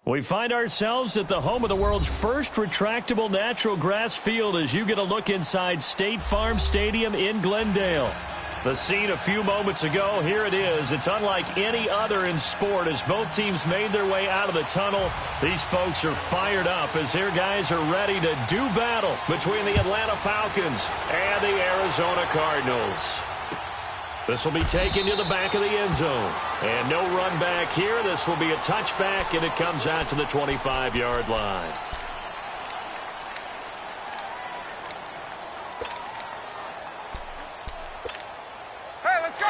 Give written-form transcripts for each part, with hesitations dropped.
We find ourselves at the home of the world's first retractable natural grass field as you get a look inside State Farm Stadium in Glendale. The scene a few moments ago, here it is. It's unlike any other in sport as both teams made their way out of the tunnel. These folks are fired up as their guys are ready to do battle between the Atlanta Falcons and the Arizona Cardinals. This will be taken to the back of the end zone. And no run back here. This will be a touchback, and it comes out to the 25-yard line. Hey, let's go!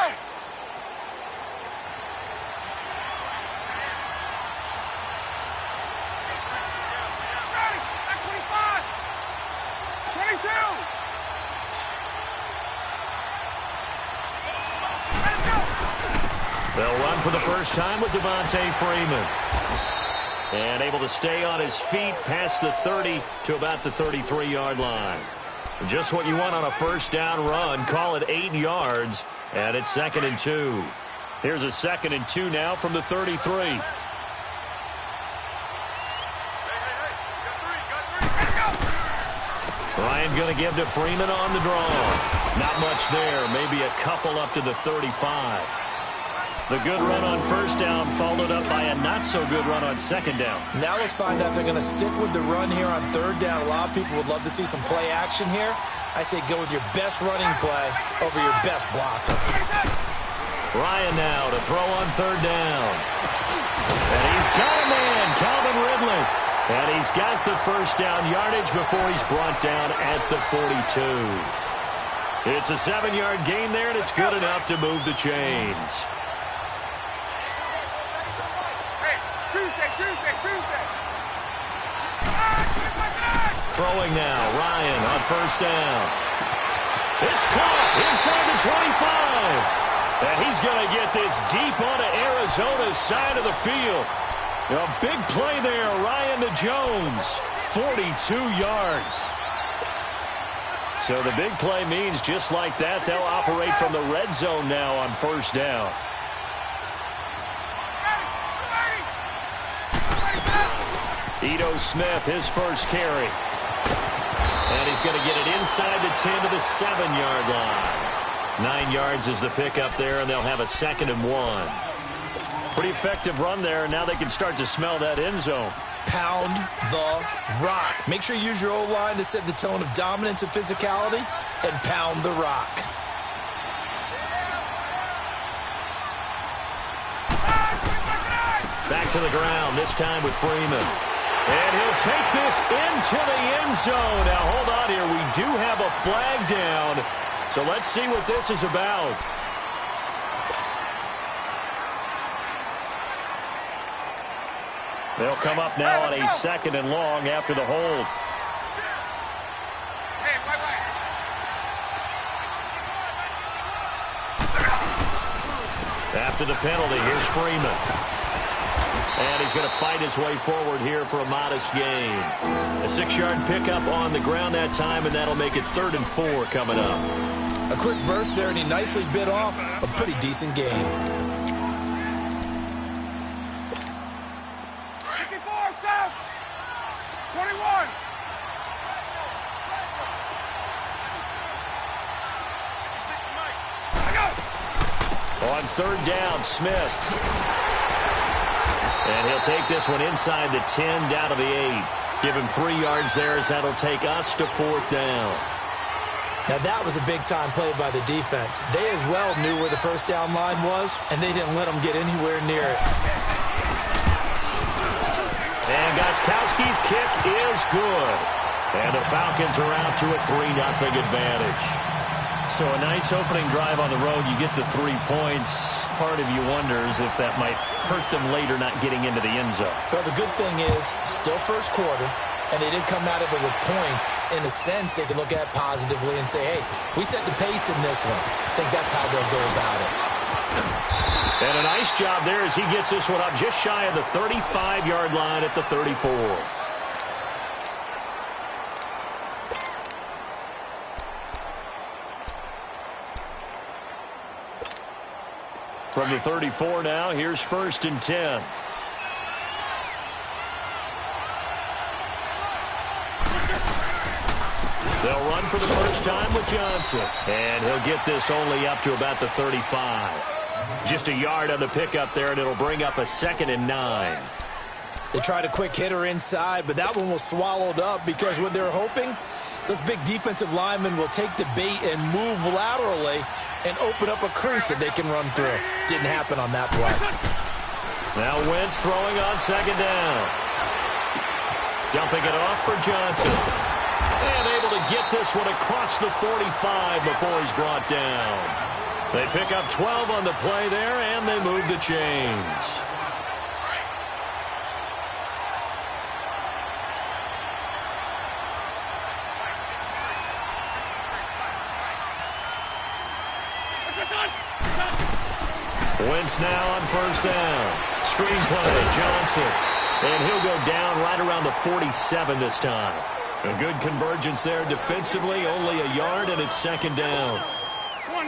Ready! At 25! 22! They'll run for the first time with Devontae Freeman. And able to stay on his feet past the 30 to about the 33-yard line. Just what you want on a first down run. Call it 8 yards, and it's 2nd and 2. Here's a 2nd and 2 now from the 33. Ryan going to give to Freeman on the draw. Not much there. Maybe a couple up to the 35. The good run on first down followed up by a not-so-good run on second down. Now let's find out if they're going to stick with the run here on third down. A lot of people would love to see some play action here. I say go with your best running play over your best blocker. Ryan now to throw on third down. And he's got a man, Calvin Ridley. And he's got the first down yardage before he's brought down at the 42. It's a 7-yard gain there, and it's good enough to move the chains. Throwing now, Ryan on first down. It's caught inside the 25. And he's going to get this deep onto Arizona's side of the field. A big play there, Ryan to Jones. 42 yards. So the big play means just like that, they'll operate from the red zone now on first down. Ito Smith, his first carry. And he's going to get it inside the 10 to the 7-yard line. 9 yards is the pickup there, and they'll have a 2nd and 1. Pretty effective run there, and now they can start to smell that end zone. Pound the rock. Make sure you use your O-line to set the tone of dominance and physicality, and pound the rock. Back to the ground, this time with Freeman. And he'll take this into the end zone. Now, hold on here. We do have a flag down. So let's see what this is about. They'll come up now on a 2nd and long after the hold. After the penalty, here's Freeman. And he's going to fight his way forward here for a modest gain. A 6-yard pickup on the ground that time, and that'll make it 3rd and 4 coming up. A quick burst there, and he nicely bit off a pretty decent gain. 54, South. 21. On third down, Smith. And he'll take this one inside the 10 down to the 8. Give him 3 yards there as that'll take us to 4th down. Now that was a big-time play by the defense. They as well knew where the first down line was, and they didn't let them get anywhere near it. And Gostkowski's kick is good. And the Falcons are out to a 3-0 advantage. So a nice opening drive on the road. You get the 3 points. Part of you wonders if that might hurt them later not getting into the end zone. Well, the good thing is, still first quarter, and they did come out of it with points. In a sense, they can look at positively and say, hey, we set the pace in this one. I think that's how they'll go about it. And a nice job there as he gets this one up just shy of the 35-yard line at the 34. From the 34 now, here's 1st and 10. They'll run for the first time with Johnson. And he'll get this only up to about the 35. Just a yard on the pickup there, and it'll bring up a 2nd and 9. They tried a quick hitter inside, but that one was swallowed up because what they're hoping, those big defensive linemen will take the bait and move laterally and open up a crease that they can run through. Didn't happen on that play. Now Wentz throwing on 2nd down. Dumping it off for Johnson. And able to get this one across the 45 before he's brought down. They pick up 12 on the play there, and they move the chains. Wentz now on 1st down. Screen play, Johnson. And he'll go down right around the 47 this time. A good convergence there defensively, only a yard, and it's 2nd down.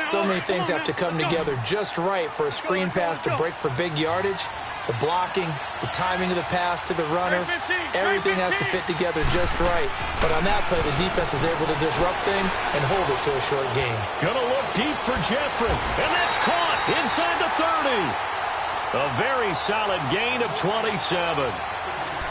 So many things have to come together just right for a screen pass to break for big yardage. The blocking, the timing of the pass to the runner, everything has to fit together just right. But on that play, the defense was able to disrupt things and hold it to a short gain. Gonna look deep for Jeffrey, and that's caught inside the 30. A very solid gain of 27.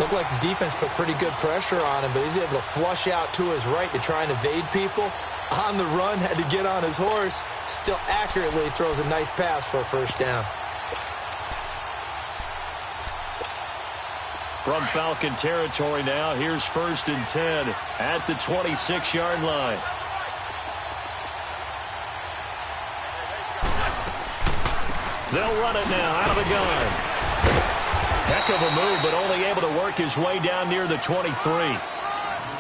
Looked like the defense put pretty good pressure on him, but he's able to flush out to his right to try and evade people. On the run, had to get on his horse. Still accurately throws a nice pass for a 1st down. From Falcon territory now, here's 1st and 10 at the 26-yard line. They'll run it now out of the gun. Heck of a move, but only able to work his way down near the 23.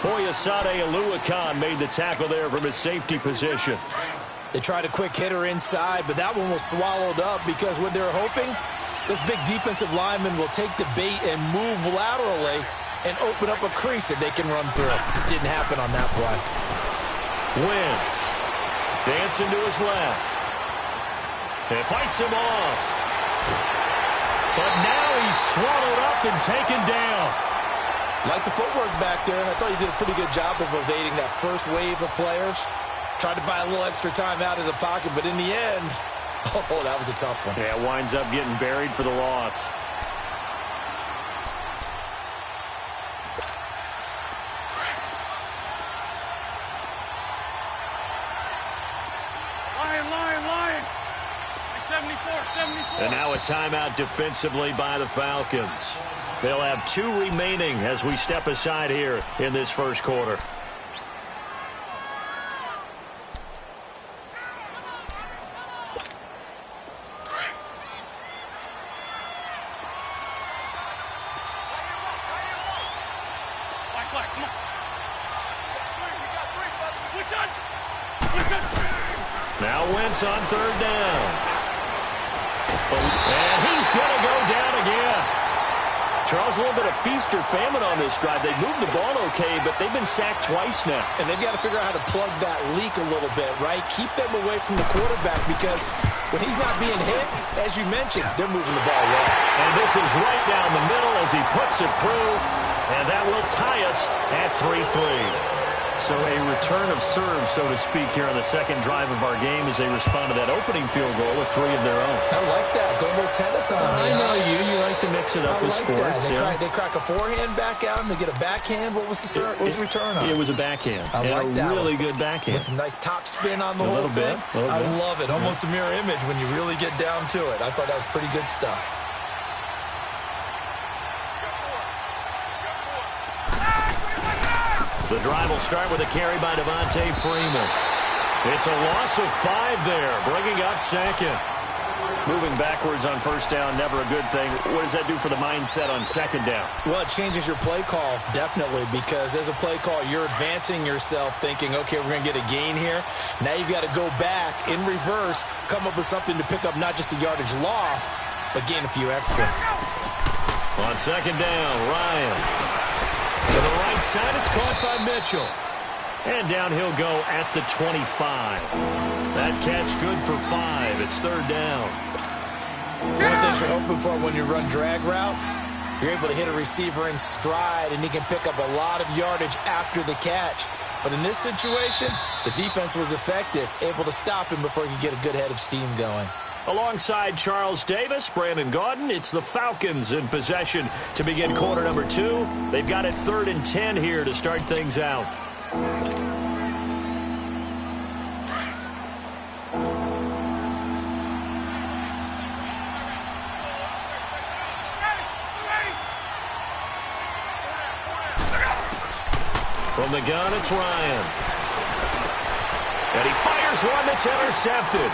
Wk1 made the tackle there from his safety position. They tried a quick hitter inside, but that one was swallowed up because what they're hoping, those big defensive linemen will take the bait and move laterally and open up a crease that they can run through. Didn't happen on that play. Wentz dancing to his left. It fights him off. But now he's swallowed up and taken down. Like the footwork back there, and I thought he did a pretty good job of evading that first wave of players. Tried to buy a little extra time out of the pocket, but in the end, oh, that was a tough one. Yeah, winds up getting buried for the loss. Lion. 74. And now a timeout defensively by the Falcons. They'll have 2 remaining as we step aside here in this 1st quarter. Now Wentz on 3rd down. And he's going to go down again. Charles, a little bit of feast or famine on this drive. They moved the ball okay, but they've been sacked twice now. And they've got to figure out how to plug that leak a little bit, right? Keep them away from the quarterback because when he's not being hit, as you mentioned, they're moving the ball well. And this is right down the middle as he puts it through. And that will tie us at 3-3. So a return of serve, so to speak, here on the 2nd drive of our game as they respond to that opening field goal with 3 of their own. I like that. Go a little tennis on me. I know you. You like to mix it up with sports. They crack a forehand back out and they get a backhand. What was the return on? It was a backhand. I like that. A really good backhand. With some nice top spin on the whole thing. I love it. Almost a mirror image when you really get down to it. I thought that was pretty good stuff. The drive will start with a carry by Devontae Freeman. It's a loss of 5 there, bringing up 2nd. Moving backwards on 1st down, never a good thing. What does that do for the mindset on 2nd down? Well, it changes your play call, definitely, because as a play call, you're advancing yourself thinking, okay, we're going to get a gain here. Now you've got to go back in reverse, come up with something to pick up not just the yardage lost, but gain a few extra. On 2nd down, Ryan. To the right side, it's caught by Mitchell. And down he'll go at the 25. That catch good for 5. It's 3rd down. One of the things you're hoping for when you run drag routes, you're able to hit a receiver in stride, and he can pick up a lot of yardage after the catch. But in this situation, the defense was effective, able to stop him before he could get a good head of steam going. Alongside Charles Davis, Brandon Gaudin, it's the Falcons in possession to begin quarter number 2. They've got it 3rd and 10 here to start things out. From the gun, it's Ryan. And he fires one that's intercepted.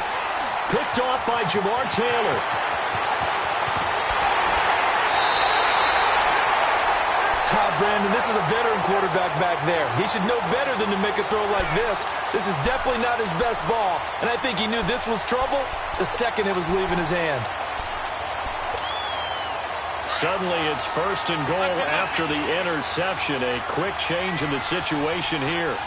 Picked off by Jamar Taylor. Brandon, this is a veteran quarterback back there. He should know better than to make a throw like this. This is definitely not his best ball, and I think he knew this was trouble the second it was leaving his hand. Suddenly, it's 1st and goal after the interception. A quick change in the situation here.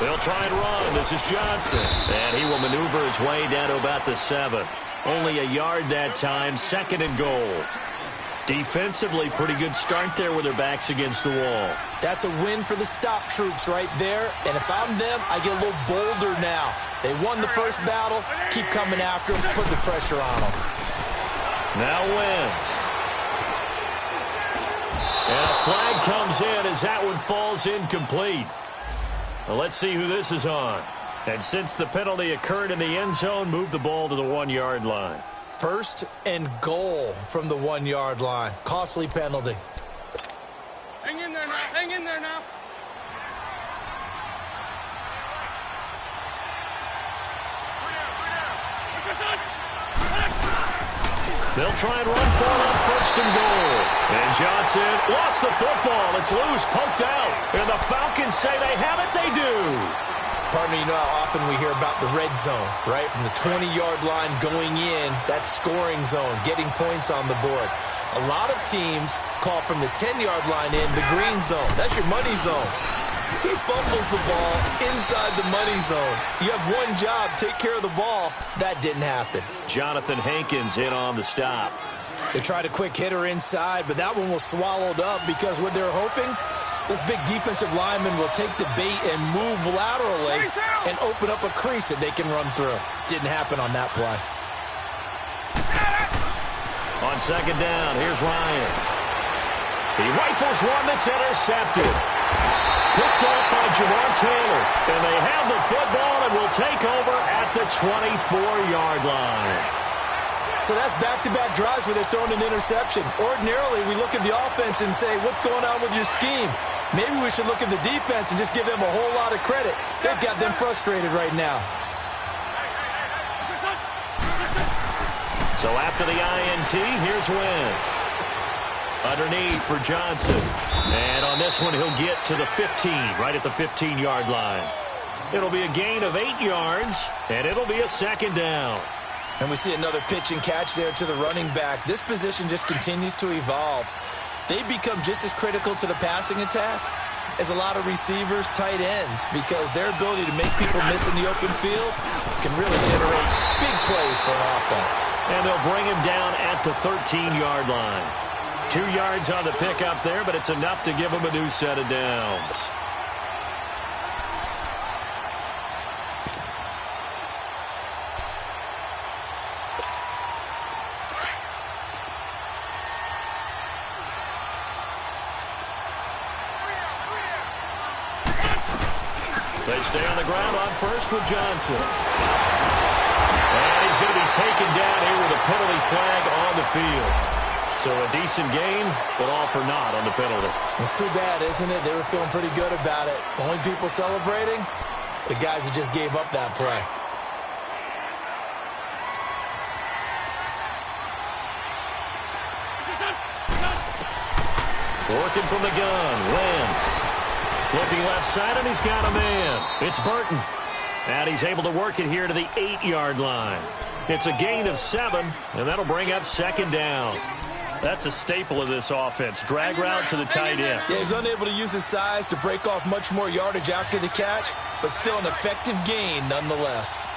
They'll try and run. This is Johnson. And he will maneuver his way down to about the 7. Only a yard that time. 2nd and goal. Defensively, pretty good start there with their backs against the wall. That's a win for the stop troops right there. And if I'm them, I get a little bolder now. They won the first battle. Keep coming after them. Put the pressure on them. Now Wentz. And a flag comes in as that one falls incomplete. Well, let's see who this is on. And since the penalty occurred in the end zone, move the ball to the 1-yard line. 1st and goal from the 1-yard line. Costly penalty. Hang in there now. Hang in there now. They'll try and run for it on 1st and goal. And Johnson lost the football. It's loose, poked out. And the Falcons say they have it. They do. Partner, you know how often we hear about the red zone, right? From the 20-yard line going in, that scoring zone, getting points on the board. A lot of teams call from the 10-yard line in the green zone. That's your money zone. He fumbles the ball inside the money zone. You have one job, take care of the ball. That didn't happen. Jonathan Hankins in on the stop. They tried a quick hitter inside, but that one was swallowed up because what they're hoping, those big defensive linemen will take the bait and move laterally and open up a crease that they can run through. Didn't happen on that play. On 2nd down, here's Ryan. He rifles one that's intercepted. Picked off by Jamar Taylor. And they have the football and will take over at the 24-yard line. So that's back-to-back drives where they're throwing an interception. Ordinarily, we look at the offense and say, what's going on with your scheme? Maybe we should look at the defense and just give them a whole lot of credit. They've got them frustrated right now. So after the INT, here's Wentz. Underneath for Johnson. And on this one, he'll get to the 15, right at the 15-yard line. It'll be a gain of 8 yards, and it'll be a 2nd down. And we see another pitch and catch there to the running back. This position just continues to evolve. They become just as critical to the passing attack as a lot of receivers, tight ends, because their ability to make people miss in the open field can really generate big plays for an offense. And they'll bring him down at the 13-yard line. 2 yards on the pickup there, but it's enough to give him a new set of downs. They stay on the ground on 1st with Johnson. And he's going to be taken down here with a penalty flag on the field. So a decent gain, but all for naught on the penalty. It's too bad, isn't it? They were feeling pretty good about it. Only people celebrating, the guys who just gave up that play. Working from the gun, Wentz. Looking left side, and he's got a man. It's Burton. And he's able to work it here to the 8-yard line. It's a gain of 7, and that'll bring up 2nd down. That's a staple of this offense. Drag route to the tight end. Yeah, he's unable to use his size to break off much more yardage after the catch, but still an effective gain nonetheless.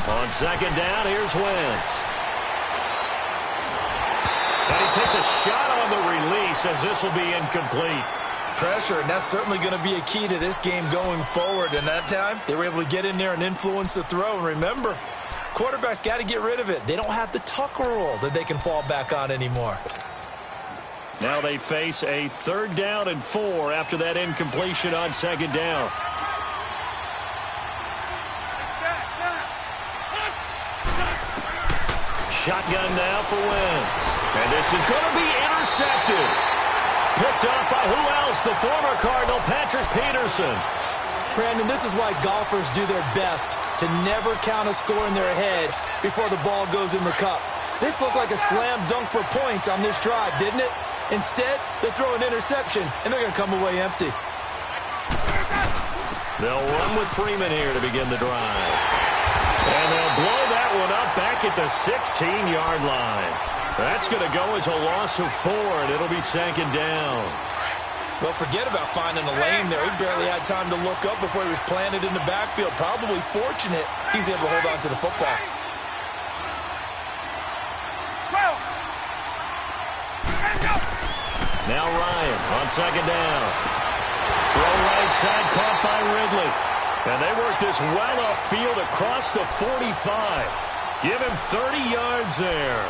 On 2nd down, here's Wentz. And he takes a shot on the release as this will be incomplete. Pressure, and that's certainly going to be a key to this game going forward. And that time, they were able to get in there and influence the throw. And remember, quarterbacks got to get rid of it. They don't have the tuck rule that they can fall back on anymore. Now they face a 3rd down and 4 after that incompletion on 2nd down. Shotgun now for Wentz. And this is going to be intercepted. Picked up by who else? The former Cardinal, Patrick Peterson. Brandon, this is why golfers do their best to never count a score in their head before the ball goes in the cup. This looked like a slam dunk for points on this drive, didn't it? Instead, they throw an interception, and they're going to come away empty. They'll run with Freeman here to begin the drive. And they'll blow that one up back at the 16-yard line. That's going to go as a loss of 4, and it'll be 2nd down. Well, forget about finding a lane there. He barely had time to look up before he was planted in the backfield. Probably fortunate he was able to hold on to the football. Now Ryan on 2nd down. Throw right side, caught by Ridley. And they work this well upfield across the 45. Give him 30 yards there.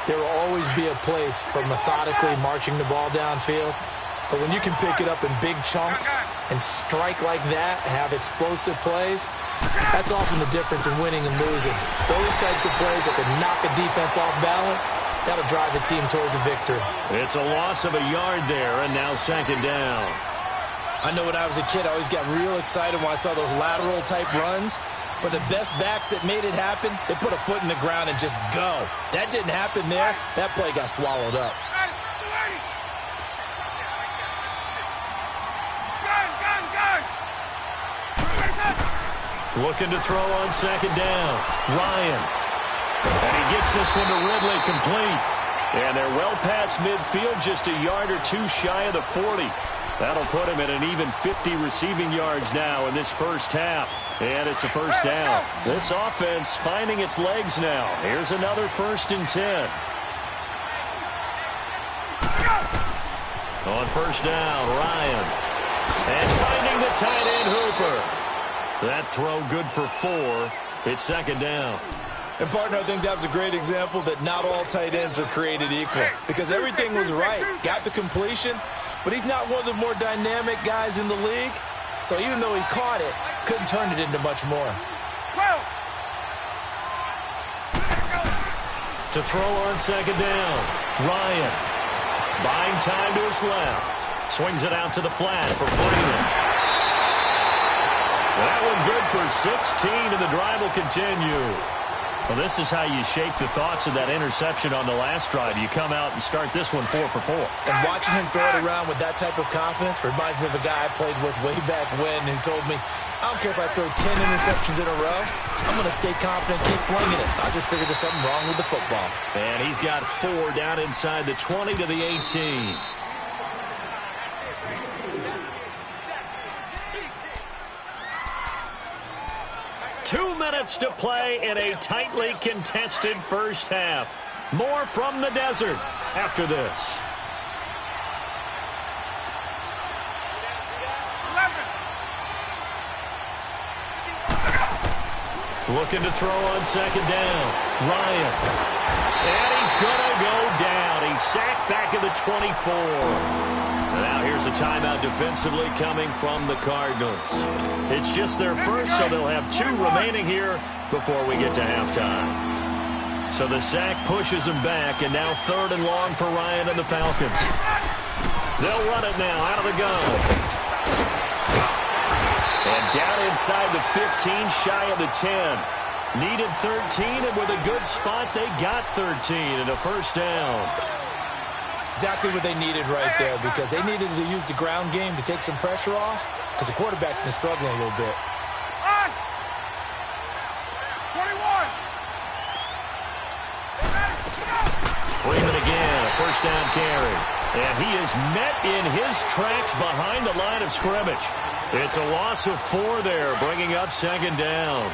There will always be a place for methodically marching the ball downfield. But when you can pick it up in big chunks and strike like that, have explosive plays, that's often the difference in winning and losing. Those types of plays that can knock a defense off balance, that'll drive the team towards a victory. It's a loss of a yard there, and now 2nd down. I know when I was a kid, I always got real excited when I saw those lateral-type runs. But the best backs that made it happen, they put a foot in the ground and just go. That didn't happen there. That play got swallowed up. Looking to throw on 2nd down. Ryan. And he gets this one to Ridley, complete. And they're well past midfield, just a yard or 2 shy of the 40. That'll put him at an even 50 receiving yards now in this first half. And it's a 1st down. This offense finding its legs now. Here's another 1st and 10. On 1st down, Ryan. And finding the tight end, Hooper. That throw good for 4. It's 2nd down. And, partner, I think that was a great example that not all tight ends are created equal. Because everything was right. Got the completion. But he's not one of the more dynamic guys in the league. So even though he caught it, couldn't turn it into much more. To throw on 2nd down, Ryan. Buying time to his left. Swings it out to the flat for Freeman. That one good for 16, and the drive will continue. Well, this is how you shake the thoughts of that interception on the last drive. You come out and start this one 4 for 4. And watching him throw it around with that type of confidence reminds me of a guy I played with way back when who told me, I don't care if I throw 10 interceptions in a row, I'm going to stay confident, keep flinging it. I just figured there's something wrong with the football. And he's got 4 down inside the 20 to the 18. Two minutes to play in a tightly contested first half. More from the desert after this. Looking to throw on 2nd down. Ryan. And he's going to go down. He's sacked back at the 24. And now here's a timeout defensively coming from the Cardinals. It's just their first, so they'll have 2 remaining here before we get to halftime. So the sack pushes him back, and now 3rd and long for Ryan and the Falcons. They'll run it now out of the gun. And down inside the 15, shy of the 10. Needed 13, and with a good spot, they got 13 and a 1st down. Exactly what they needed right there, because they needed to use the ground game to take some pressure off, because the quarterback's been struggling a little bit. 21. Freeman again, a 1st down carry. And he is met in his tracks behind the line of scrimmage. It's a loss of 4 there, bringing up 2nd down.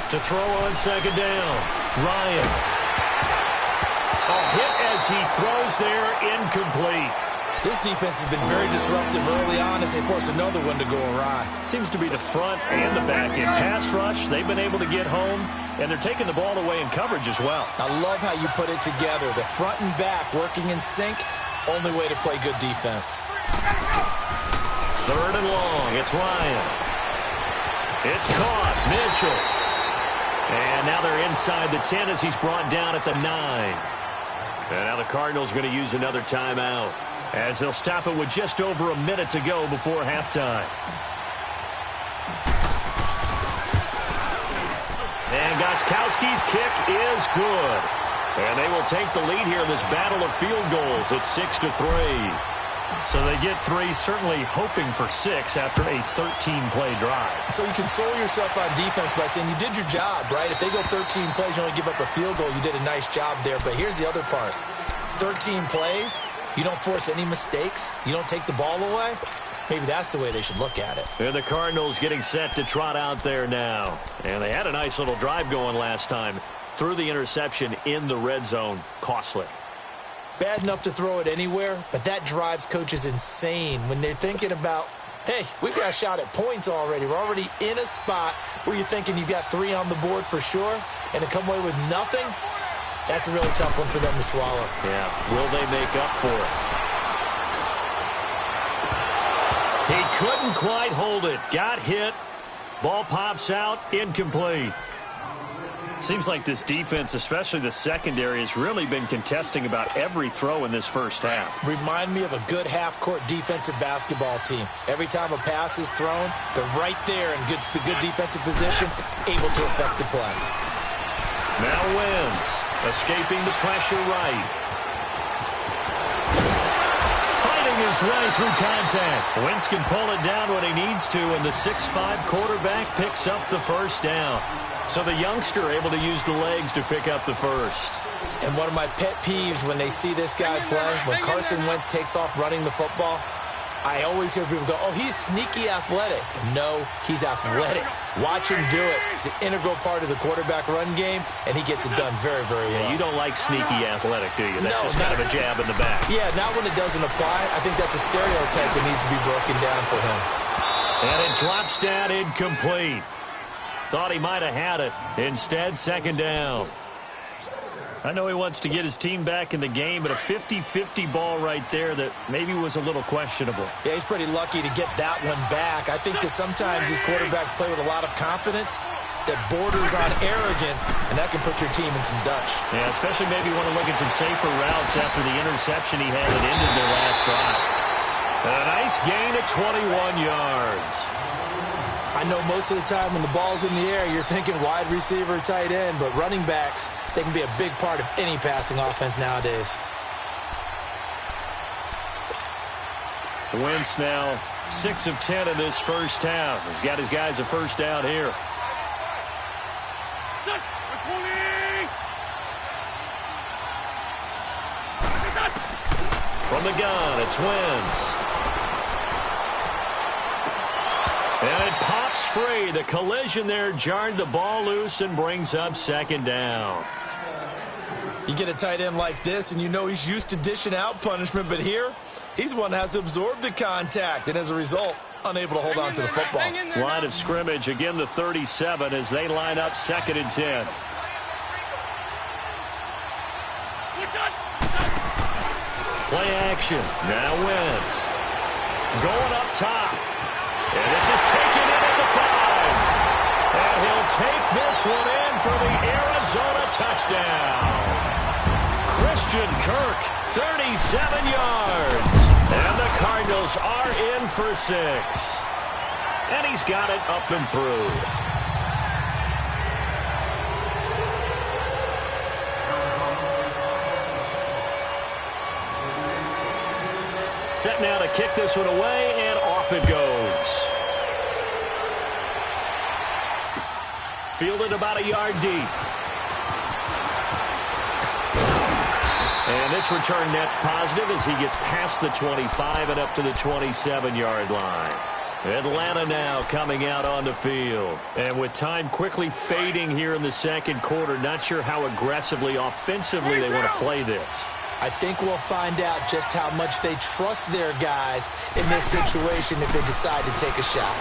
To throw on second down, Ryan. A hit as he throws there, incomplete. This defense has been very disruptive early on as they force another one to go awry. Seems to be the front and the back end. Pass rush, they've been able to get home, and they're taking the ball away in coverage as well. I love how you put it together. The front and back working in sync, only way to play good defense. Third and long, it's Ryan. It's caught, Mitchell. And now they're inside the 10 as he's brought down at the 9. And now the Cardinals going to use another timeout, as they'll stop it with just over a minute to go before halftime. And Gostkowski's kick is good. And they will take the lead here in this battle of field goals at 6-3. So they get 3, certainly hoping for 6 after a 13-play drive. So you console yourself on defense by saying you did your job, right? If they go 13 plays, you only give up a field goal, you did a nice job there. But here's the other part. 13 plays, you don't force any mistakes, you don't take the ball away. Maybe that's the way they should look at it. And the Cardinals getting set to trot out there now. And they had a nice little drive going last time. Threw the interception in the red zone. Costly. Bad enough to throw it anywhere, but that drives coaches insane when they're thinking about, hey, we've got a shot at points already. We're already in a spot where you're thinking you've got 3 on the board for sure, and to come away with nothing, that's a really tough one for them to swallow. Yeah, will they make up for it? He couldn't quite hold it. Got hit. Ball pops out. Incomplete. Seems like this defense, especially the secondary, has really been contesting about every throw in this first half. Remind me of a good half-court defensive basketball team. Every time a pass is thrown, they're right there in good defensive position, able to affect the play. Now Wentz, escaping the pressure right. Fighting his way through contact. Wentz can pull it down when he needs to, and the 6'5" quarterback picks up the first down. So the youngster able to use the legs to pick up the first. And one of my pet peeves when they see this guy play, when Carson Wentz takes off running the football, I always hear people go, oh, he's sneaky athletic. No, he's athletic. Watch him do it. It's an integral part of the quarterback run game, and he gets it done very, very well. Yeah, you don't like sneaky athletic, do you? That's no, just kind of a jab in the back. Yeah, not when it doesn't apply. I think that's a stereotype that needs to be broken down for him. And it drops down incomplete. Thought he might have had it. Instead, second down. I know he wants to get his team back in the game, but a 50-50 ball right there that maybe was a little questionable. Yeah, he's pretty lucky to get that one back. I think that sometimes these quarterbacks play with a lot of confidence that borders on arrogance, and that can put your team in some dutch. Yeah, especially maybe want to look at some safer routes after the interception he had that ended their last drive. A nice gain at 21 yards. I know most of the time when the ball's in the air, you're thinking wide receiver, tight end, but running backs, they can be a big part of any passing offense nowadays. Wentz now 6 of 10 in this first half. He's got his guys a first down here. From the gun, it's Wentz. And it pops free. The collision there jarred the ball loose and brings up second down. You get a tight end like this, and you know he's used to dishing out punishment, but here, he's the one that has to absorb the contact, and as a result, unable to hold on to the football. Line of scrimmage, again the 37 as they line up 2nd and 10. Play action. Now Wentz. Going up top. And this is taken in at the 5. And he'll take this one in for the Arizona touchdown. Christian Kirk, 37 yards. And the Cardinals are in for 6. And he's got it up and through. Set now to kick this one away, and off it goes. Fielded about a yard deep. And this return net's positive as he gets past the 25 and up to the 27-yard line. Atlanta now coming out on the field. And with time quickly fading here in the second quarter, not sure how aggressively, offensively they want to play this. I think we'll find out just how much they trust their guys in this situation if they decide to take a shot.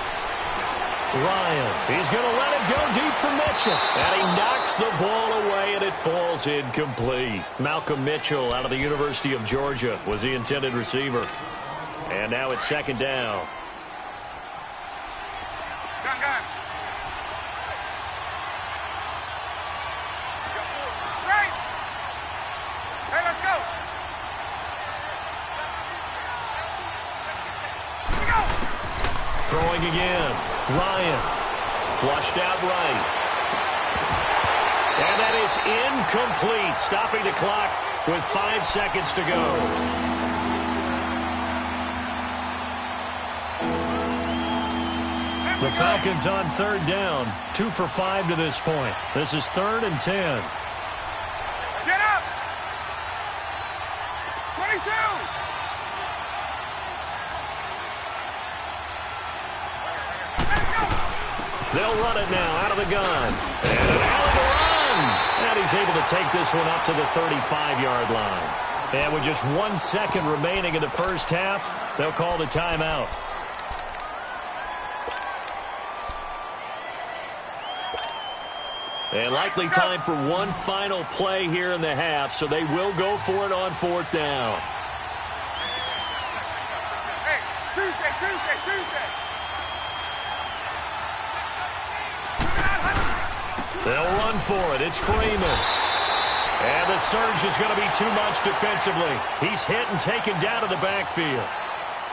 Ryan, he's going to let it go deep for Mitchell. And he knocks the ball away, and it falls incomplete. Malcolm Mitchell out of the University of Georgia was the intended receiver. And now it's second down. Gun. Right. Hey, let's go. Throwing again. Ryan. Flushed out right. And that is incomplete. Stopping the clock with 5 seconds to go. The Falcons on third down. 2 for 5 to this point. This is 3rd and 10. Get up. 22. They'll run it now out of the gun. And an alley to run. And he's able to take this one up to the 35-yard line. And with just 1 second remaining in the first half, they'll call the timeout. And likely time for one final play here in the half, so they will go for it on 4th down. Hey, Tuesday. They'll run for it. It's Freeman. And the surge is going to be too much defensively. He's hit and taken down to the backfield.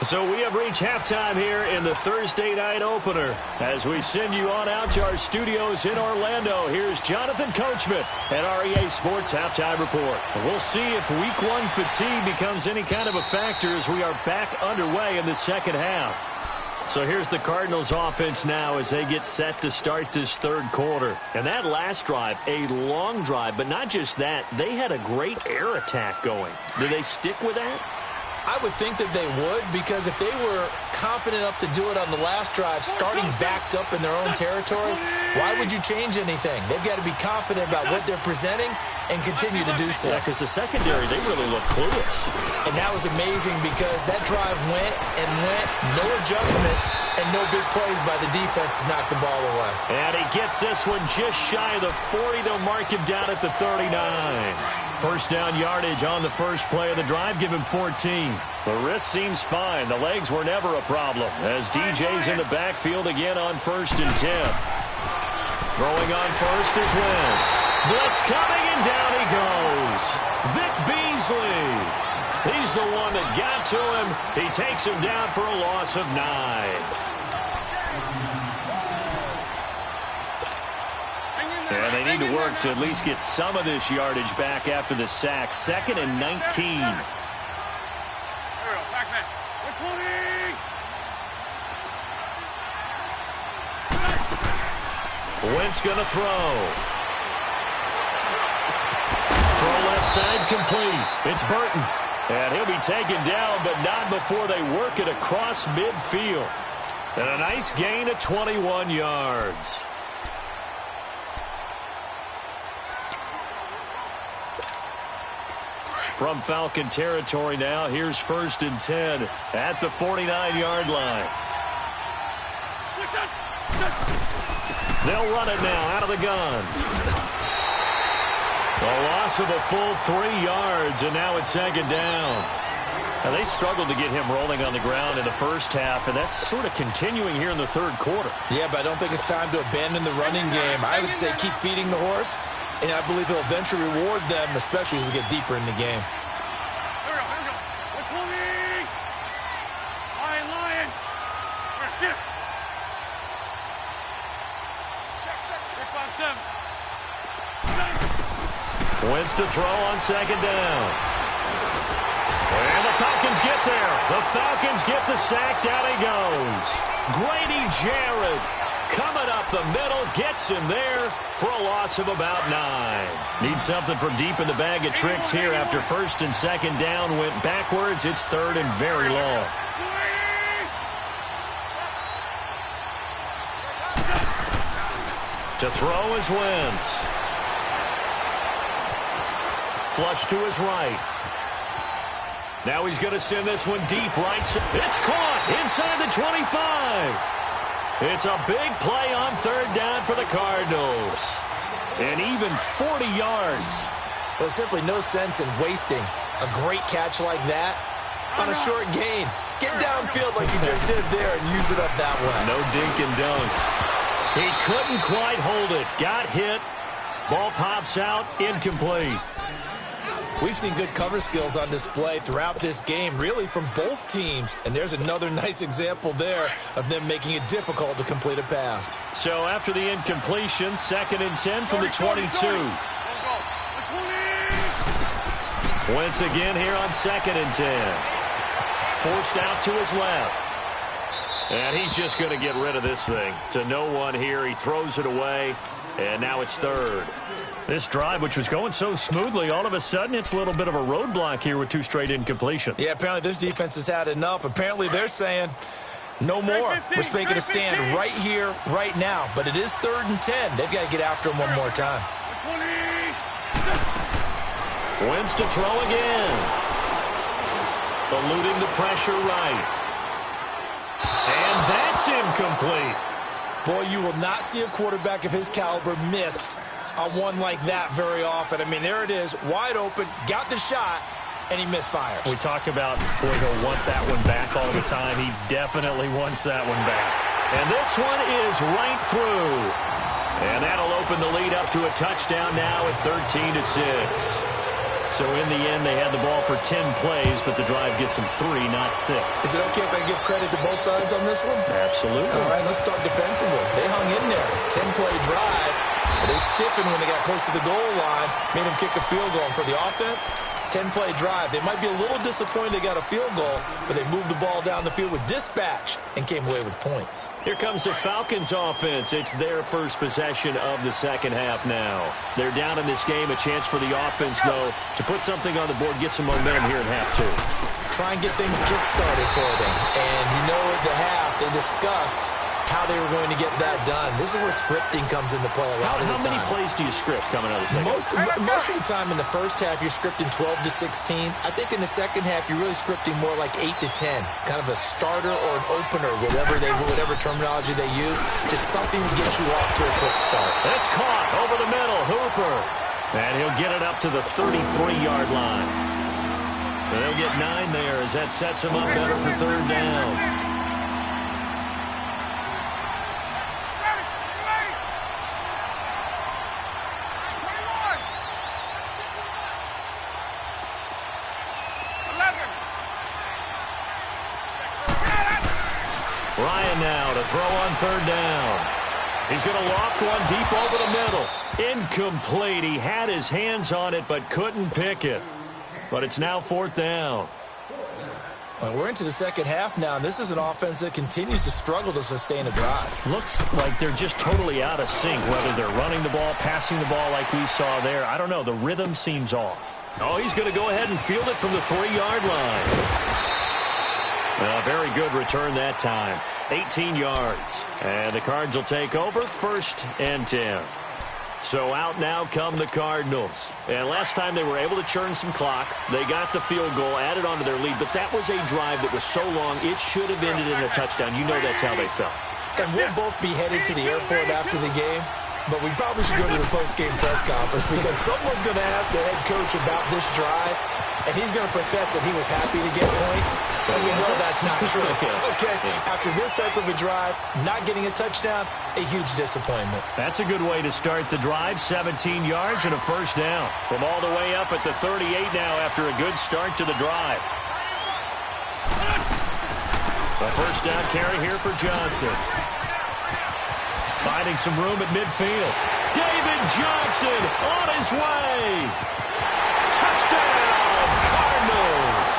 So we have reached halftime here in the Thursday night opener. As we send you on out to our studios in Orlando, here's Jonathan Coachman at REA Sports Halftime Report. We'll see if Week 1 fatigue becomes any kind of a factor as we are back underway in the second half. So here's the Cardinals offense now as they get set to start this third quarter. And that last drive, a long drive, but not just that, they had a great air attack going. Do they stick with that? I would think that they would, because if they were confident enough to do it on the last drive, starting backed up in their own territory, why would you change anything? They've got to be confident about what they're presenting and continue to do so. Yeah, because the secondary, they really look clueless. And that was amazing because that drive went, no adjustments, and no big plays by the defense to knock the ball away. And he gets this one just shy of the 40. They'll mark him down at the 39. First down yardage on the first play of the drive. Give him 14. The wrist seems fine. The legs were never a problem as DJ's in the backfield again on 1st and 10. Throwing on first is Wentz. Blitz coming, and down he goes. Vic Beasley. He's the one that got to him. He takes him down for a loss of 9. And they need to work to at least get some of this yardage back after the sack. 2nd and 19. Wentz going to throw. Throw left side complete. It's Burton. And he'll be taken down, but not before they work it across midfield. And a nice gain of 21 yards. From Falcon territory now, here's 1st and 10 at the 49-yard line. They'll run it now out of the gun. A loss of a full 3 yards, and now it's 2nd down. Now, they struggled to get him rolling on the ground in the first half, and that's sort of continuing here in the third quarter. Yeah, but I don't think it's time to abandon the running game. I would say keep feeding the horse. And I believe he'll eventually reward them, especially as we get deeper in the game. Here we go. What's moving? Lion. Shift. Check 5-7. Wentz to throw on 2nd down. And the Falcons get there. The Falcons get the sack. Down he goes. Grady Jarrett coming up the middle, gets him there for a loss of about 9. Need something from deep in the bag of tricks here after 1st and 2nd down went backwards. It's 3rd and very long. To throw is Wentz. Flush to his right. Now he's going to send this one deep right. It's caught inside the 25. It's a big play on third down for the Cardinals. And even 40 yards. There's simply no sense in wasting a great catch like that on a short gain. Get downfield like you just did there and use it up that way. No dink and dunk. He couldn't quite hold it. Got hit. Ball pops out. Incomplete. We've seen good cover skills on display throughout this game, really from both teams. And there's another nice example there of them making it difficult to complete a pass. So after the incompletion, 2nd and 10 from the 22. Wentz again here on 2nd and 10. Forced out to his left. And he's just going to get rid of this thing. To no one here. He throws it away. And now it's 3rd. This drive, which was going so smoothly, all of a sudden it's a little bit of a roadblock here with 2 straight incompletions. Yeah, apparently this defense has had enough. Apparently they're saying no more. We're making a stand right here, right now. But it is 3rd and 10. They've got to get after him one more time. Wentz to throw again. Eluding the pressure right. And that's incomplete. Boy, you will not see a quarterback of his caliber miss on one like that very often. I mean, there it is, wide open, got the shot, and he misfires. We talk about, boy, he'll want that one back all the time. He definitely wants that one back. And this one is right through. And that'll open the lead up to a touchdown now at 13-6. So in the end, they had the ball for 10 plays, but the drive gets them 3, not 6. Is it okay if I give credit to both sides on this one? Absolutely. All right, let's start defensively. They hung in there. 10-play drive. But they stiffened when they got close to the goal line, made them kick a field goal. And for the offense, 10-play drive. They might be a little disappointed they got a field goal, but they moved the ball down the field with dispatch and came away with points. Here comes the Falcons offense. It's their first possession of the second half now. They're down in this game. A chance for the offense, though, to put something on the board, get some momentum here in half 2. Try and get things kick-started for them. And you know at the half, they discussed how they were going to get that done. This is where scripting comes into play a lot of the time. How many plays do you script coming out of the second half? Most of the time in the first half, you're scripting 12 to 16. I think in the second half, you're really scripting more like 8 to 10. Kind of a starter or an opener, whatever terminology they use. Just something to get you off to a quick start. It's caught over the middle. Hooper. And he'll get it up to the 33-yard line. And they'll get 9 there as that sets him up better for 3rd down. Ryan now to throw on 3rd down. He's going to loft one deep over the middle. Incomplete. He had his hands on it but couldn't pick it. But it's now 4th down. Well, we're into the second half now, and this is an offense that continues to struggle to sustain a drive. Looks like they're just totally out of sync, whether they're running the ball, passing the ball like we saw there. I don't know. The rhythm seems off. Oh, he's going to go ahead and field it from the 3-yard line. A very good return that time. 18 yards. And the Cards will take over 1st and 10. So out now come the Cardinals. And last time they were able to churn some clock. They got the field goal, added on to their lead. But that was a drive that was so long, it should have ended in a touchdown. You know that's how they felt. And we'll both be headed to the airport after the game. But we probably should go to the post-game press conference because someone's going to ask the head coach about this drive, and he's going to profess that he was happy to get points. And we know that's not true. Okay, after this type of a drive, not getting a touchdown, a huge disappointment. That's a good way to start the drive. 17 yards and a 1st down. From all the way up at the 38 now after a good start to the drive. A 1st down carry here for Johnson. Finding some room at midfield. David Johnson on his way. Touchdown, Cardinals.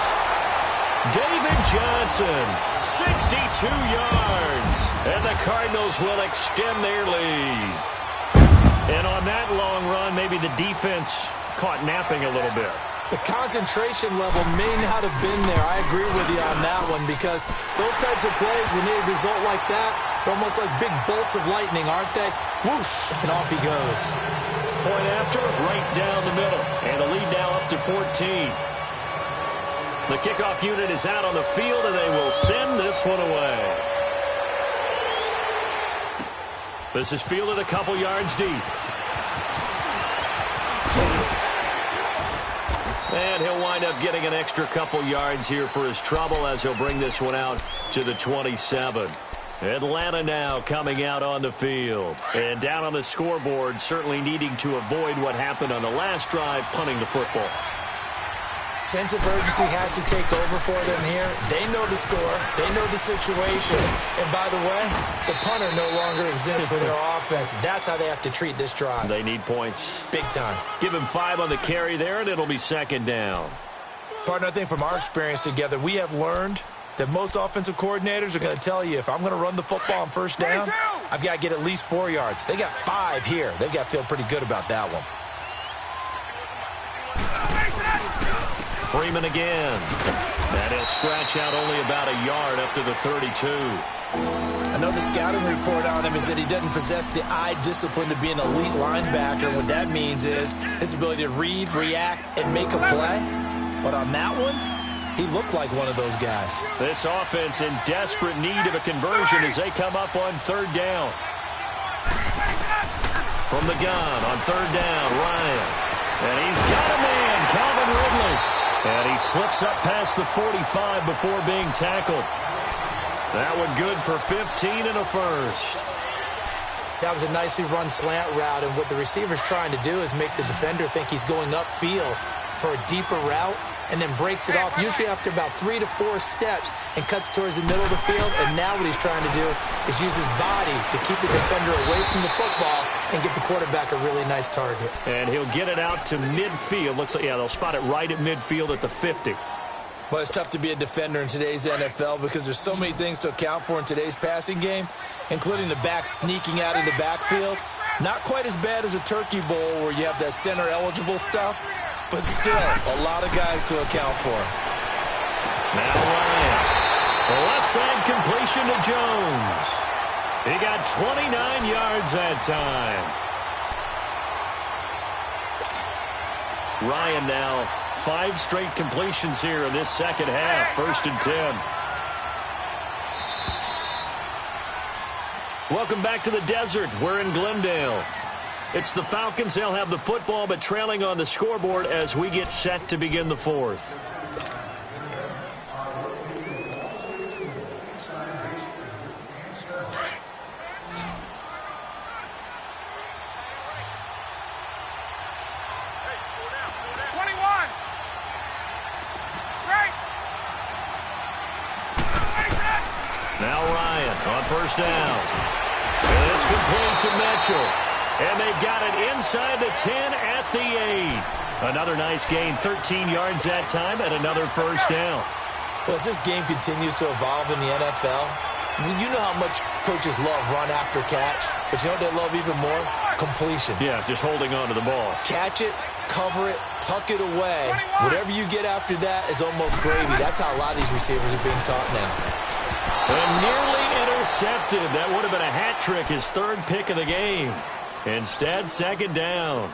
David Johnson, 62 yards. And the Cardinals will extend their lead. And on that long run, maybe the defense caught napping a little bit. The concentration level may not have been there. I agree with you on that one because those types of plays, when they result like that, They're almost like big bolts of lightning, aren't they? Whoosh, and off he goes. Point after, right down the middle. And the lead now up to 14. The kickoff unit is out on the field, and they will send this one away. This is fielded a couple yards deep. And he'll wind up getting an extra couple yards here for his trouble as he'll bring this one out to the 27. Atlanta now coming out on the field. And down on the scoreboard, certainly needing to avoid what happened on the last drive, punting the football. Sense of urgency has to take over for them here. They know the score. They know the situation. And by the way, the punter no longer exists for their offense. That's how they have to treat this drive. They need points. Big time. Give him 5 on the carry there, and it'll be second down. Partner, I think from our experience together, we have learned that most offensive coordinators are going to tell you, if I'm going to run the football on first down, I've got to get at least 4 yards. They got 5 here. They've got to feel pretty good about that one. Freeman again. And he'll scratch out only about a yard up to the 32. I know the scouting report on him is that he doesn't possess the eye discipline to be an elite linebacker. What that means is his ability to read, react, and make a play. But on that one, he looked like one of those guys. This offense in desperate need of a conversion as they come up on third down. From the gun on third down, Ryan. And he's got a man, Calvin Ridley. And he slips up past the 45 before being tackled. That one good for 15 and a first. That was a nicely run slant route, and what the receiver's trying to do is make the defender think he's going upfield for a deeper route, and then breaks it off, usually after about 3 to 4 steps, and cuts towards the middle of the field. And now what he's trying to do is use his body to keep the defender away from the football and give the quarterback a really nice target. And he'll get it out to midfield. Looks like, yeah, they'll spot it right at midfield at the 50. Well, it's tough to be a defender in today's NFL because there's so many things to account for in today's passing game, including the back sneaking out of the backfield. Not quite as bad as a turkey bowl where you have that center-eligible stuff, but still a lot of guys to account for. Now Ryan. The left side completion to Jones. He got 29 yards that time. Ryan now 5 straight completions here in this second half. 1st and 10. Welcome back to the desert. We're in Glendale. It's the Falcons. They'll have the football, but trailing on the scoreboard as we get set to begin the 4th. Now Ryan on first down. And it's complete to Mitchell. And they got it inside the 10 at the 8. Another nice gain, 13 yards that time, and another first down. Well, as this game continues to evolve in the NFL, you know how much coaches love run after catch, but you know what they love even more? Completion. Yeah, just holding on to the ball. Catch it, cover it, tuck it away. Whatever you get after that is almost gravy. That's how a lot of these receivers are being taught now. And nearly intercepted. That would have been a hat trick, his 3rd pick of the game. Instead, second down.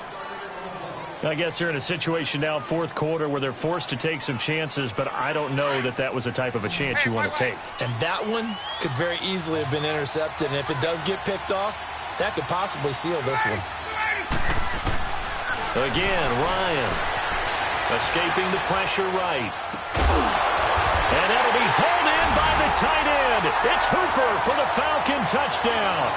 I guess they're in a situation now, 4th quarter, where they're forced to take some chances, but I don't know that that was the type of a chance you want to take. And that one could very easily have been intercepted, and if it does get picked off, that could possibly seal this one. Again, Ryan escaping the pressure right. And that'll be hauled in by the tight end. It's Hooper for the Falcon touchdown.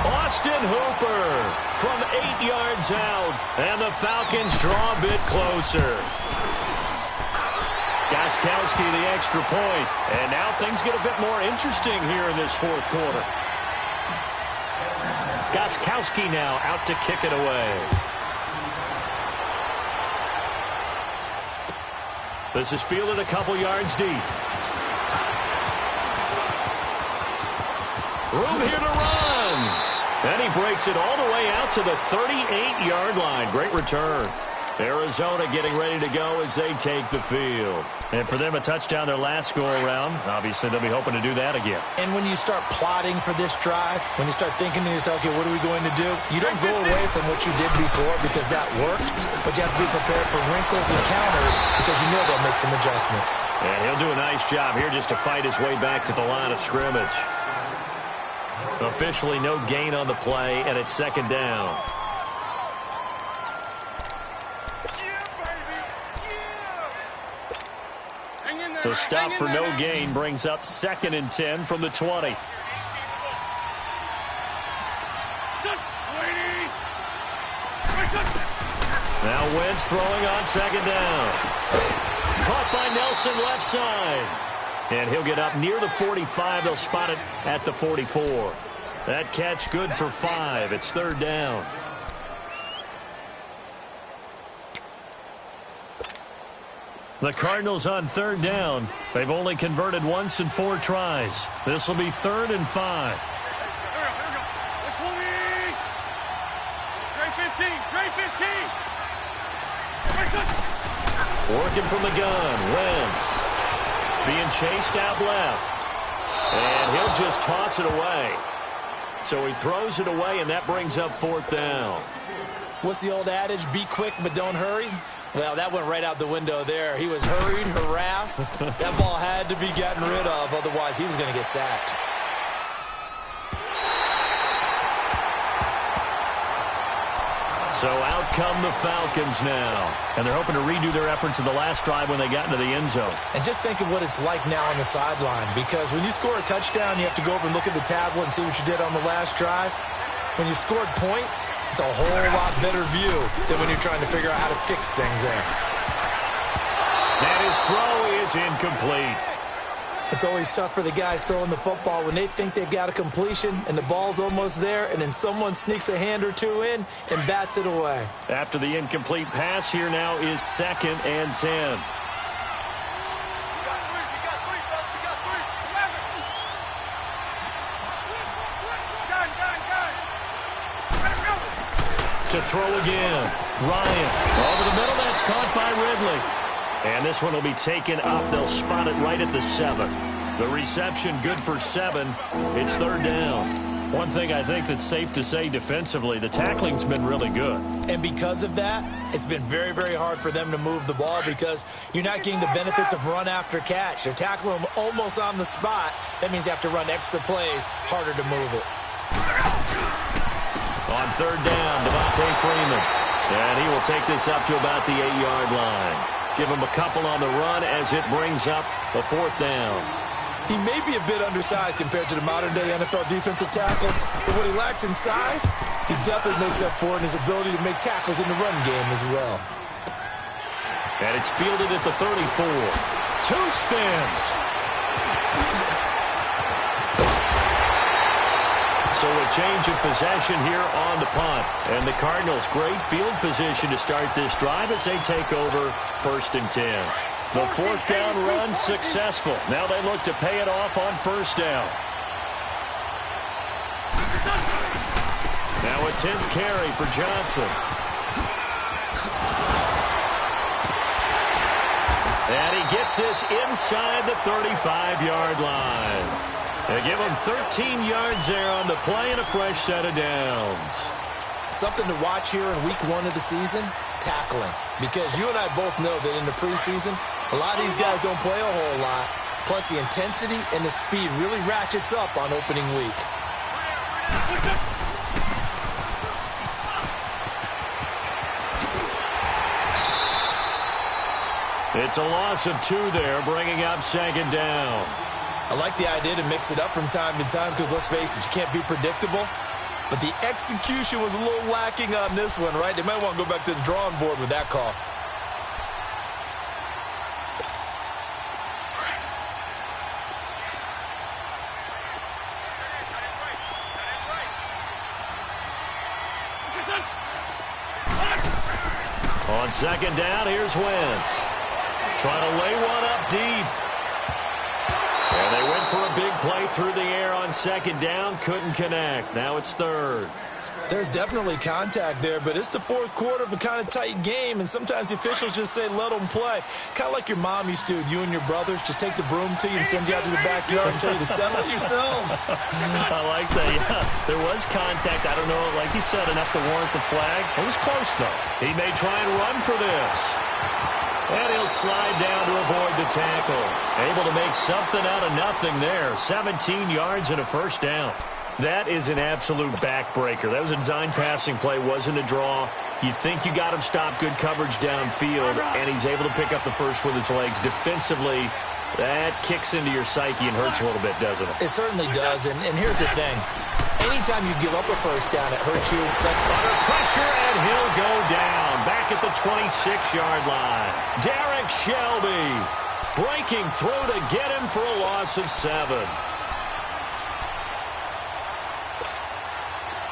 Austin Hooper from 8 yards out, and the Falcons draw a bit closer. Gostkowski the extra point, and now things get a bit more interesting here in this 4th quarter. Gostkowski now out to kick it away. This is fielded a couple yards deep. Room here to run. And he breaks it all the way out to the 38-yard line. Great return. Arizona getting ready to go as they take the field. And for them, a touchdown their last go-around. Obviously, they'll be hoping to do that again. And when you start plotting for this drive, when you start thinking to yourself, okay, what are we going to do? You don't go away from what you did before because that worked, but you have to be prepared for wrinkles and counters because you know they'll make some adjustments. And he'll do a nice job here just to fight his way back to the line of scrimmage. Officially no gain on the play, and it's second down. The stop for no gain brings up 2nd and 10 from the 20. Now Wentz throwing on second down. Caught by Nelson left side. And he'll get up near the 45. They'll spot it at the 44. That catch good for 5. It's 3rd down. The Cardinals on 3rd down. They've only converted once in 4 tries. This will be 3rd and 5. Working from the gun. Wentz being chased out left. And he'll just toss it away. So he throws it away, and that brings up 4th down. What's the old adage? Be quick, but don't hurry. Well, that went right out the window there. He was hurried, harassed. That ball had to be gotten rid of, otherwise he was going to get sacked. So out come the Falcons now. And they're hoping to redo their efforts in the last drive when they got into the end zone. And just think of what it's like now on the sideline, because when you score a touchdown, you have to go over and look at the tablet and see what you did on the last drive. When you scored points, it's a whole lot better view than when you're trying to figure out how to fix things there. And his throw is incomplete. It's always tough for the guys throwing the football when they think they've got a completion and the ball's almost there, and then someone sneaks a hand or two in and bats it away. After the incomplete pass, here now is 2nd and 10. To throw again. Ryan over the middle. That's caught by Ridley. And this one will be taken up. They'll spot it right at the 7. The reception good for 7. It's 3rd down. One thing I think that's safe to say defensively, the tackling's been really good. And because of that, it's been very, very hard for them to move the ball because you're not getting the benefits of run after catch. They're tackling them almost on the spot. That means you have to run extra plays, harder to move it. On 3rd down, Devontae Freeman. And he will take this up to about the 8-yard line. Give him a couple on the run as it brings up the 4th down. He may be a bit undersized compared to the modern-day NFL defensive tackle, but what he lacks in size, he definitely makes up for in his ability to make tackles in the run game as well. And it's fielded at the 34. 2 spins. So a change of possession here on the punt. And the Cardinals, great field position to start this drive as they take over 1st and 10. The 4th down run successful. Now they look to pay it off on 1st down. Now a 10th carry for Johnson. And he gets this inside the 35-yard line. They give him 13 yards there on the play and a fresh set of downs. Something to watch here in week 1 of the season, tackling. Because you and I both know that in the preseason, a lot of these guys don't play a whole lot. Plus, the intensity and the speed really ratchets up on opening week. It's a loss of 2 there, bringing up 2nd down. I like the idea to mix it up from time to time because, let's face it, you can't be predictable. But the execution was a little lacking on this one, right? They might want to go back to the drawing board with that call. On 2nd down, here's Wentz. Trying to lay one up deep. And they went for a big play through the air on 2nd down. Couldn't connect. Now it's 3rd. There's definitely contact there, but it's the fourth quarter of a kind of tight game, and sometimes the officials just say, let them play. Kind of like your mom used to with you and your brothers. Just take the broom to you and send you out to the backyard and tell you to settle it yourselves. I like that, yeah. There was contact. I don't know, like you said, enough to warrant the flag. It was close, though. He may try and run for this. And he'll slide down to avoid the tackle. Able to make something out of nothing there. 17 yards and a first down. That is an absolute backbreaker. That was a design passing play, wasn't a draw. You think you got him stopped, good coverage downfield, and he's able to pick up the first with his legs. Defensively, that kicks into your psyche and hurts a little bit, doesn't it? It certainly does, and here's the thing. Anytime you give up a first down, it hurts you. Under pressure, and he'll go down. Back at the 26-yard line. Derek Shelby breaking through to get him for a loss of 7.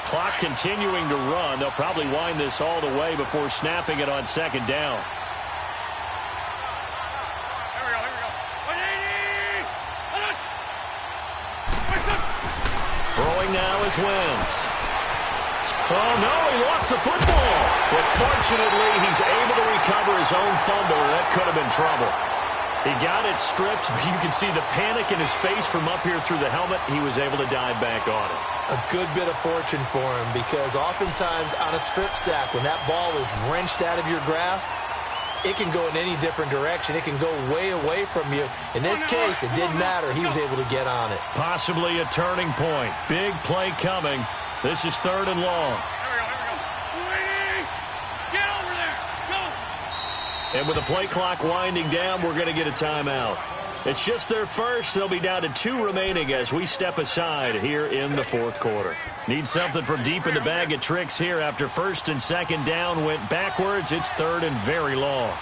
Clock continuing to run. They'll probably wind this all the way before snapping it on second down. Here we go. Throwing now is Wentz. Oh, no, he lost the football. But fortunately, he's able to recover his own fumble, and that could have been trouble. He got it stripped, but you can see the panic in his face from up here through the helmet. He was able to dive back on it. A good bit of fortune for him, because oftentimes on a strip sack, when that ball is wrenched out of your grasp, it can go in any different direction. It can go way away from you. In this case, it didn't matter. He was able to get on it. Possibly a turning point. Big play coming. This is 3rd and long. Get over there. Go. And with the play clock winding down, we're going to get a timeout. It's just their first. They'll be down to 2 remaining as we step aside here in the 4th quarter. Need something from deep in the bag of tricks here after 1st and 2nd down went backwards. It's 3rd and very long.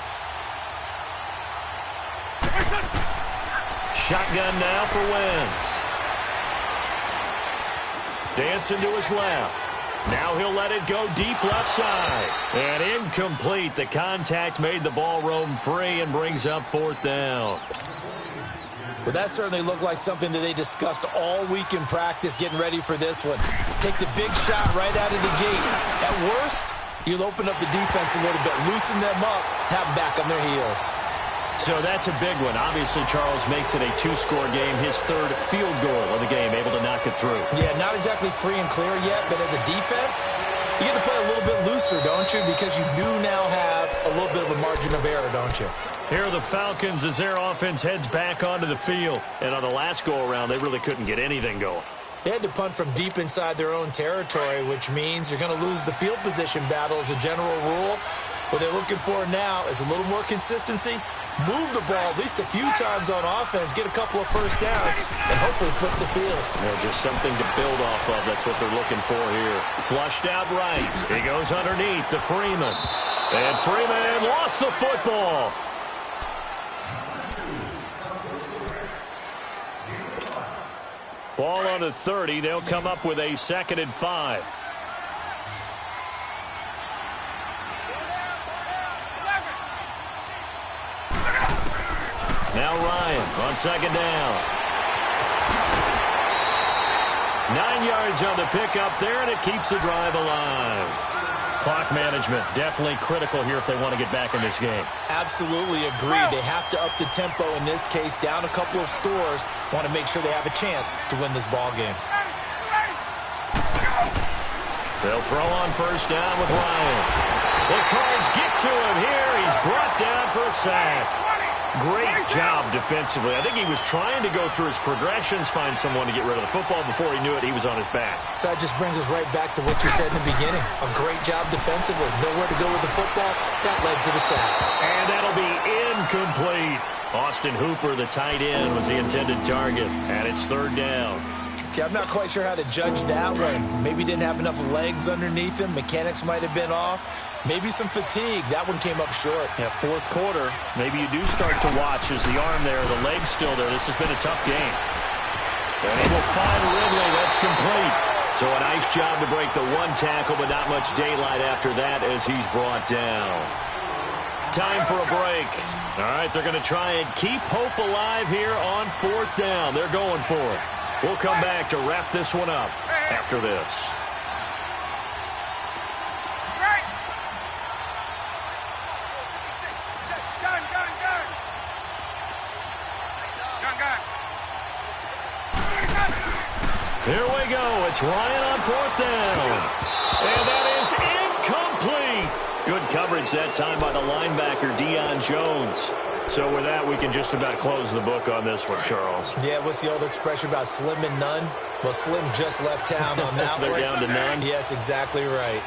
Shotgun now for Wentz. Dancing to his left. Now he'll let it go deep left side. And incomplete. The contact made the ball roam free and brings up 4th down. Well, that certainly looked like something that they discussed all week in practice getting ready for this one. Take the big shot right out of the gate. At worst, you'll open up the defense a little bit, loosen them up, have them back on their heels. So that's a big one. Obviously, Charles makes it a 2-score game. His 3rd field goal of the game, able to knock it through. Yeah, not exactly free and clear yet, but as a defense, you get to play a little bit looser, don't you? Because you do now have a little bit of a margin of error, don't you? Here are the Falcons as their offense heads back onto the field. And on the last go-around, they really couldn't get anything going. They had to punt from deep inside their own territory, which means you're going to lose the field position battle as a general rule. What they're looking for now is a little more consistency, move the ball at least a few times on offense, get a couple of first downs, and hopefully flip the field. Just something to build off of. That's what they're looking for here. Flushed out right. He goes underneath to Freeman. And Freeman lost the football. Ball on the 30. They'll come up with a 2nd and 5. Now Ryan on 2nd down. 9 yards on the pickup there, and it keeps the drive alive. Clock management definitely critical here if they want to get back in this game. Absolutely agree. They have to up the tempo in this case, down a couple of scores. Want to make sure they have a chance to win this ball game. They'll throw on 1st down with Ryan. The Cards get to him here. He's brought down for a sack. Great job defensively. I think he was trying to go through his progressions, find someone to get rid of the football. Before he knew it, he was on his back. So that just brings us right back to what you said in the beginning. A great job defensively. Nowhere to go with the football. That led to the sack. And that'll be incomplete. Austin Hooper, the tight end, was the intended target. And it's 3rd down. Okay, I'm not quite sure how to judge that one. Maybe didn't have enough legs underneath him. Mechanics might have been off. Maybe some fatigue. That one came up short. Yeah, 4th quarter. Maybe you do start to watch as the arm there, the leg's still there. This has been a tough game. And he will find Ridley. That's complete. So a nice job to break the 1 tackle, but not much daylight after that as he's brought down. Time for a break. All right, they're going to try and keep hope alive here on 4th down. They're going for it. We'll come back to wrap this one up after this. Here we go. It's Ryan on 4th down. And that is incomplete. Good coverage that time by the linebacker, Deion Jones. So with that, we can just about close the book on this one, Charles. Yeah, what's the old expression about slim and none? Well, Slim just left town on that They're one. down to none? Yes, exactly right.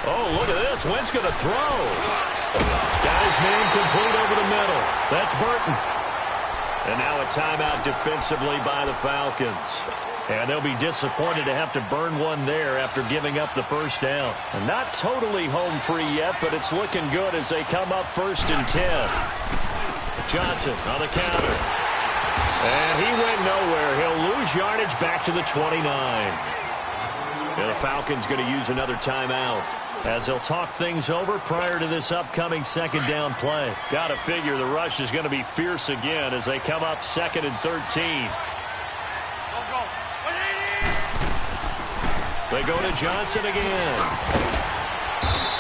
Oh, look at this. Wentz going to throw. Got his man complete over the middle. That's Burton. And now a timeout defensively by the Falcons. And they'll be disappointed to have to burn one there after giving up the first down. And not totally home free yet, but it's looking good as they come up 1st and 10. Johnson on the counter. And he went nowhere. He'll lose yardage back to the 29. And the Falcons going to use another timeout as they'll talk things over prior to this upcoming 2nd down play. Got to figure the rush is going to be fierce again as they come up 2nd and 13. They go to Johnson again.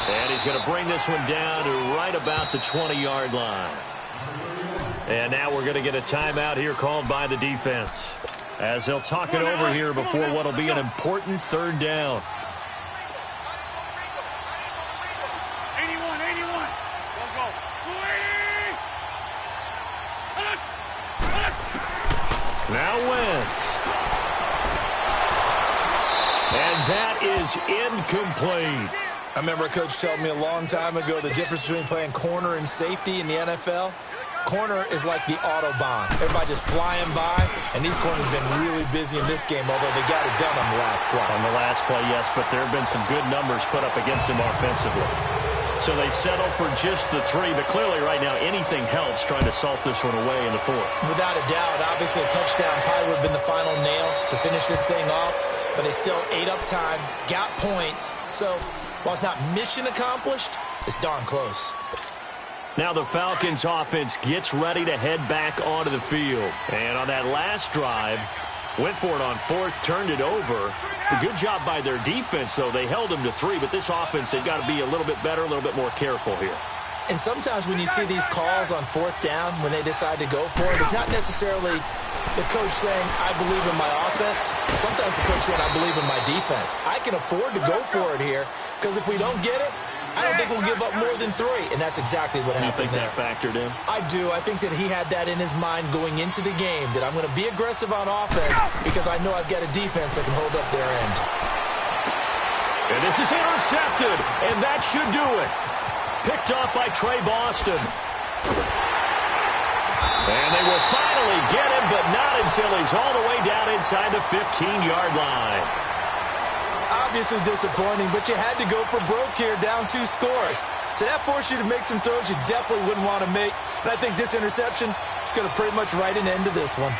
And he's going to bring this one down to right about the 20-yard line. And now we're going to get a timeout here called by the defense as they'll talk it over here before what will be an important 3rd down. 81. Go. 280. Now Wentz. And that is incomplete. I remember a coach told me a long time ago the difference between playing corner and safety in the NFL. Corner is like the Autobahn. Everybody just flying by, and these corners have been really busy in this game, although they got it done on the last play. On the last play, yes, but there have been some good numbers put up against them offensively. So they settle for just the 3, but clearly right now anything helps trying to salt this one away in the 4th. Without a doubt, obviously a touchdown probably would have been the final nail to finish this thing off, but they still ate up time, got points. So while it's not mission accomplished, it's darn close. Now the Falcons offense gets ready to head back onto the field. And on that last drive, went for it on 4th, turned it over. A good job by their defense, though. They held them to 3, but this offense, they've got to be a little bit better, a little bit more careful here. And sometimes when you see these calls on 4th down, when they decide to go for it, it's not necessarily the coach saying, I believe in my offense. Sometimes the coach saying, I believe in my defense. I can afford to go for it here, because if we don't get it, I don't think we'll give up more than 3, and that's exactly what happened. You think that factored in? I do. I think that he had that in his mind going into the game, that I'm going to be aggressive on offense because I know I've got a defense that can hold up their end. And this is intercepted, and that should do it. Picked off by Trey Boston. And they will finally get him, but not until he's all the way down inside the 15-yard line. Obviously disappointing, but you had to go for broke here, down 2 scores. So that forced you to make some throws you definitely wouldn't want to make. And I think this interception is going to pretty much write an end to this one.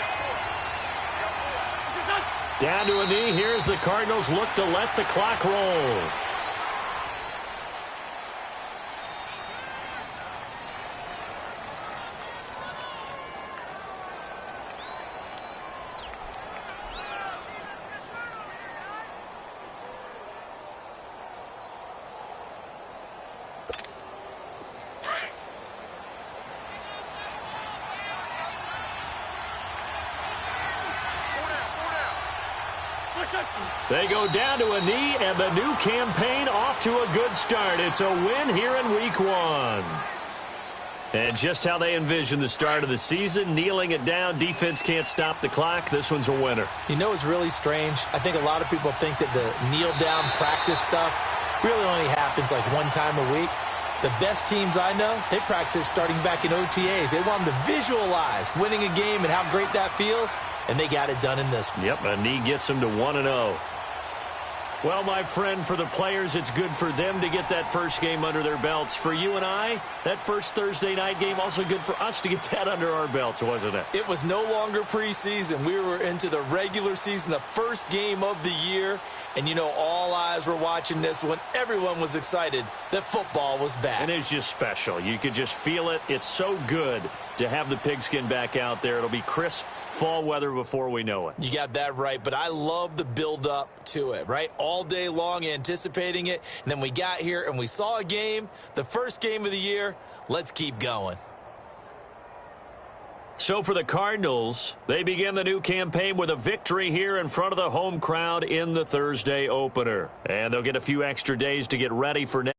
Down to a knee. Here's the Cardinals look to let the clock roll. They go down to a knee, and the new campaign off to a good start. It's a win here in Week 1. And just how they envision the start of the season, kneeling it down, defense can't stop the clock. This one's a winner. You know what's really strange? I think a lot of people think that the kneel-down practice stuff really only happens like one time a week. The best teams I know, they practice starting back in OTAs. They want them to visualize winning a game and how great that feels, and they got it done in this one. Yep, a knee gets them to 1-0. Well, my friend, for the players, it's good for them to get that first game under their belts. For you and I, that first Thursday night game, also good for us to get that under our belts, wasn't it? It was no longer preseason. We were into the regular season, the first game of the year. And, you know, all eyes were watching this one. Everyone was excited that football was back. And it's just special. You could just feel it. It's so good to have the pigskin back out there. It'll be crisp fall weather before we know it. You got that right, but I love the build-up to it, right? All day long anticipating it, and then we got here and we saw a game, the first game of the year. Let's keep going. So for the Cardinals, they begin the new campaign with a victory here in front of the home crowd in the Thursday opener. And they'll get a few extra days to get ready for next